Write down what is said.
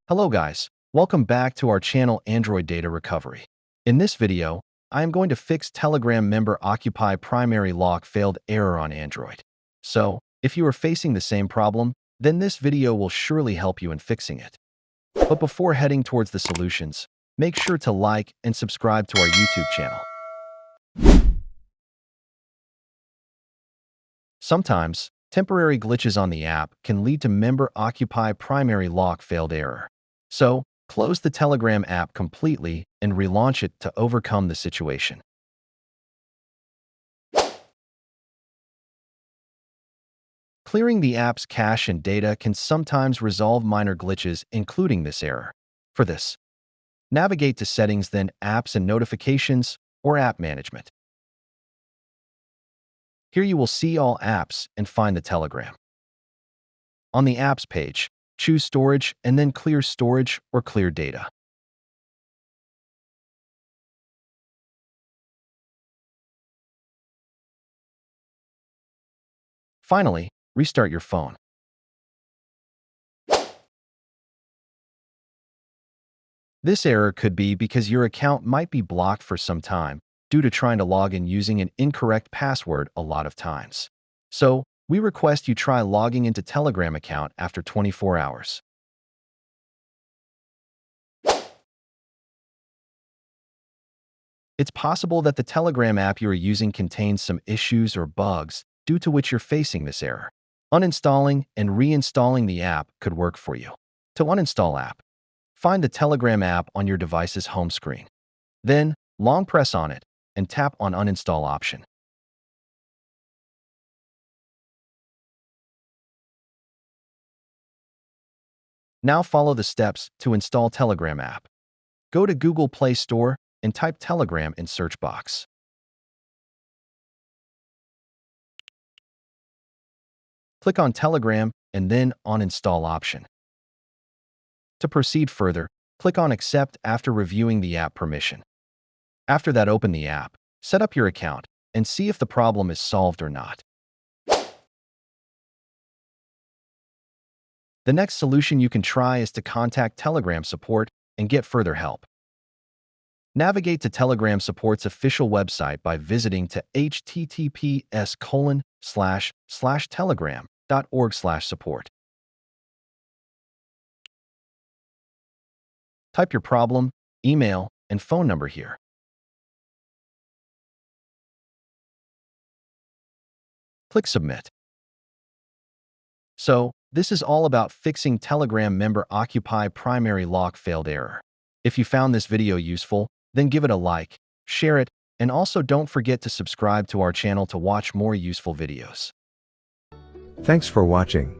Hello guys, welcome back to our channel Android Data Recovery. In this video, I am going to fix Telegram member occupy primary lock failed error on Android. So, if you are facing the same problem, then this video will surely help you in fixing it. But before heading towards the solutions, make sure to like and subscribe to our YouTube channel. Sometimes, temporary glitches on the app can lead to member occupy primary lock failed error. So, close the Telegram app completely and relaunch it to overcome the situation. Clearing the app's cache and data can sometimes resolve minor glitches, including this error. For this, navigate to Settings, then Apps and Notifications, or App Management. Here you will see all apps and find the Telegram. On the Apps page, choose Storage and then Clear Storage or Clear Data. Finally, restart your phone. This error could be because your account might be blocked for some time due to trying to log in using an incorrect password a lot of times. So, we request you try logging into Telegram account after 24 hours. It's possible that the Telegram app you are using contains some issues or bugs due to which you're facing this error. Uninstalling and reinstalling the app could work for you. To uninstall app, find the Telegram app on your device's home screen. Then, long press on it and tap on Uninstall option. Now follow the steps to install Telegram app. Go to Google Play Store and type Telegram in search box. Click on Telegram and then on Install option. To proceed further, click on Accept after reviewing the app permission. After that, open the app, set up your account, and see if the problem is solved or not. The next solution you can try is to contact Telegram support and get further help. Navigate to Telegram support's official website by visiting to https://telegram.org/support. Type your problem, email, and phone number here. Click Submit. So, this is all about fixing Telegram member occupy primary lock failed error. If you found this video useful, then give it a like, share it, and also don't forget to subscribe to our channel to watch more useful videos. Thanks for watching.